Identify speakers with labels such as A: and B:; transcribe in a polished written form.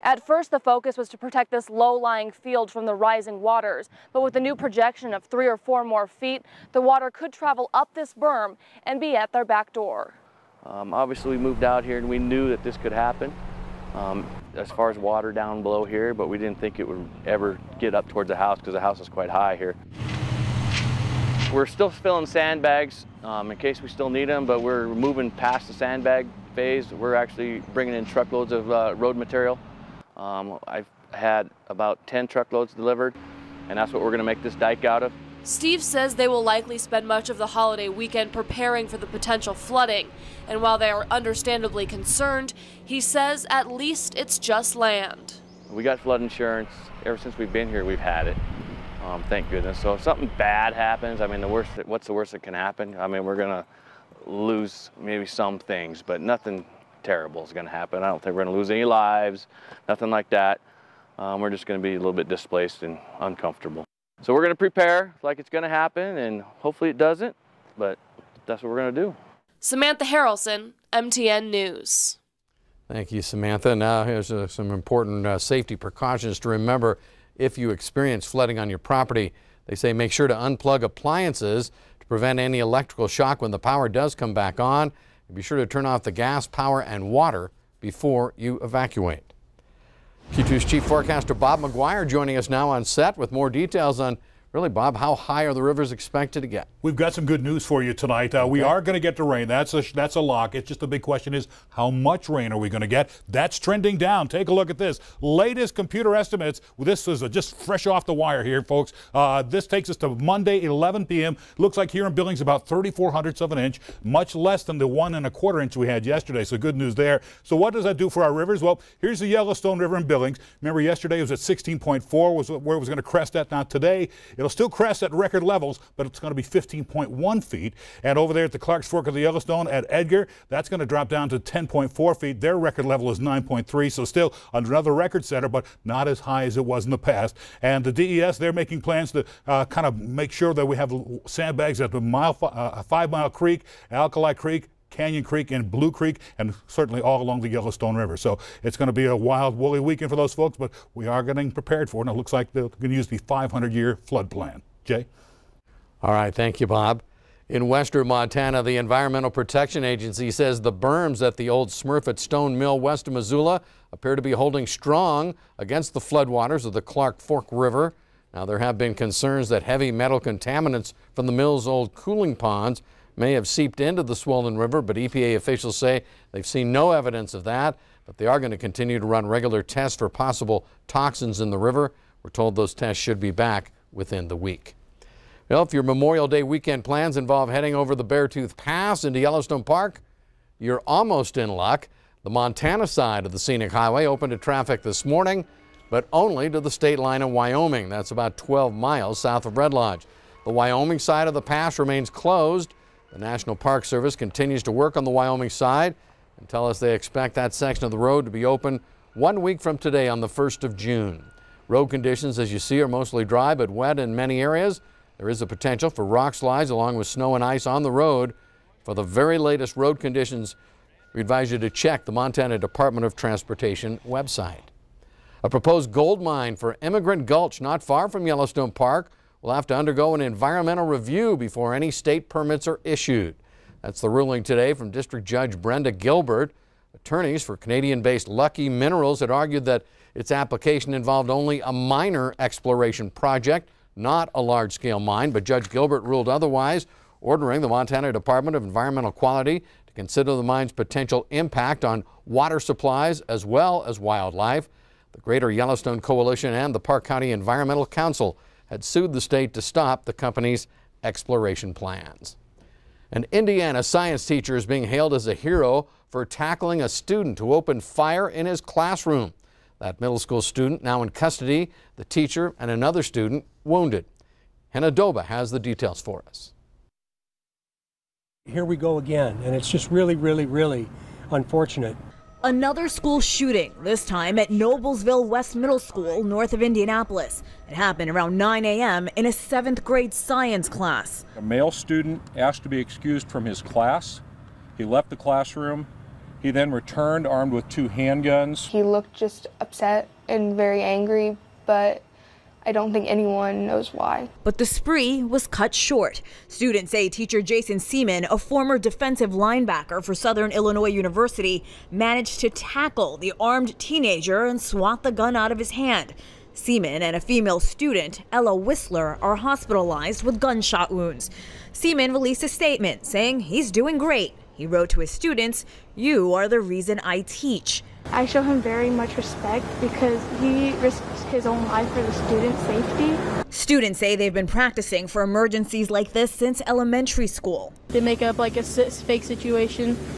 A: At first, the focus was to protect this low-lying field from the rising waters, but with the new projection of 3 or 4 more feet, the water could travel up this berm and be at their back door.
B: Obviously, we moved out here and we knew that this could happen as far as water down below here, but we didn't think it would ever get up towards the house because the house is quite high here. We're still filling sandbags in case we still need them, but we're moving past the sandbag phase. We're actually bringing in truckloads of road material. I've had about 10 truckloads delivered, and that's what we're going to make this dike out of.
A: Steve says they will likely spend much of the holiday weekend preparing for the potential flooding. And while they are understandably concerned, he says at least it's just land.
B: We got flood insurance. Ever since we've been here, we've had it. Thank goodness. So if something bad happens, I mean, what's the worst that can happen? I mean, we're going to lose maybe some things, but nothing terrible is going to happen. I don't think we're going to lose any lives, nothing like that. We're just going to be a little bit displaced and uncomfortable. So we're going to prepare like it's going to happen, and hopefully it doesn't, but that's what we're going to do.
A: Samantha Harrelson, MTN News.
C: Thank you, Samantha. Now here's some important safety precautions to remember if you experience flooding on your property. They say make sure to unplug appliances to prevent any electrical shock when the power does come back on. And be sure to turn off the gas, power, and water before you evacuate. Q2's Chief Forecaster Bob McGuire joining us now on set with more details on, really, Bob, how high are the rivers expected to get?
D: We've got some good news for you tonight. We are going to get to rain. That's a lock. It's just the big question is how much rain are we going to get? That's trending down. Take a look at this. Latest computer estimates. This is just fresh off the wire here, folks. This takes us to Monday, 11 p.m. Looks like here in Billings about 34/100ths of an inch, much less than the 1 1/4 inch we had yesterday. So good news there. So what does that do for our rivers? Well, here's the Yellowstone River in Billings. Remember yesterday it was at 16.4 was where it was going to crest at. Now today it'll still crest at record levels, but it's going to be 15.1 feet. And over there at the Clark's Fork of the Yellowstone at Edgar, that's going to drop down to 10.4 feet. Their record level is 9.3, so still another record setter, but not as high as it was in the past. And the DES, they're making plans to kind of make sure that we have sandbags at the 5 Mile Creek, Alkali Creek, Canyon Creek, and Blue Creek, and certainly all along the Yellowstone River. So it's going to be a wild, woolly weekend for those folks, but we are getting prepared for it. And it looks like they're going to use the 500-year flood plan. Jay?
C: All right, thank you, Bob. In western Montana, the Environmental Protection Agency says the berms at the old Smurf at Stone Mill west of Missoula appear to be holding strong against the floodwaters of the Clark Fork River. Now, there have been concerns that heavy metal contaminants from the mill's old cooling ponds may have seeped into the swollen river, but EPA officials say they've seen no evidence of that, but they are going to continue to run regular tests for possible toxins in the river. We're told those tests should be back within the week. Well, if your Memorial Day weekend plans involve heading over the Beartooth Pass into Yellowstone Park, you're almost in luck. The Montana side of the scenic highway opened to traffic this morning, but only to the state line of Wyoming. That's about 12 miles south of Red Lodge. The Wyoming side of the pass remains closed. The National Park Service continues to work on the Wyoming side and tell us they expect that section of the road to be open 1 week from today on the 1st of June. Road conditions, as you see, are mostly dry but wet in many areas. There is a potential for rock slides along with snow and ice on the road. For the very latest road conditions, we advise you to check the Montana Department of Transportation website. A proposed gold mine for Immigrant Gulch not far from Yellowstone Park will have to undergo an environmental review before any state permits are issued. That's the ruling today from District Judge Brenda Gilbert. Attorneys for Canadian-based Lucky Minerals had argued that its application involved only a minor exploration project, not a large-scale mine, but Judge Gilbert ruled otherwise, ordering the Montana Department of Environmental Quality to consider the mine's potential impact on water supplies as well as wildlife. The Greater Yellowstone Coalition and the Park County Environmental Council had sued the state to stop the company's exploration plans. An Indiana science teacher is being hailed as a hero for tackling a student who opened fire in his classroom. That middle school student now in custody, the teacher and another student wounded. Hannah Doba has the details for us.
E: Here we go again, and it's just really, really, really unfortunate.
F: Another school shooting, this time at Noblesville West Middle School, north of Indianapolis. It happened around 9 a.m. in a 7th grade science class.
G: A male student asked to be excused from his class. He left the classroom. He then returned armed with 2 handguns.
H: He looked just upset and very angry, but I don't think anyone knows why.
F: But the spree was cut short. Students say teacher Jason Seaman, a former defensive linebacker for Southern Illinois University, managed to tackle the armed teenager and swat the gun out of his hand. Seaman and a female student, Ella Whistler, are hospitalized with gunshot wounds. Seaman released a statement saying he's doing great. He wrote to his students, "You are the reason I teach."
I: I show him very much respect because he risks his own life for the student's safety.
F: Students say they've been practicing for emergencies like this since elementary school.
I: They make up like a fake situation.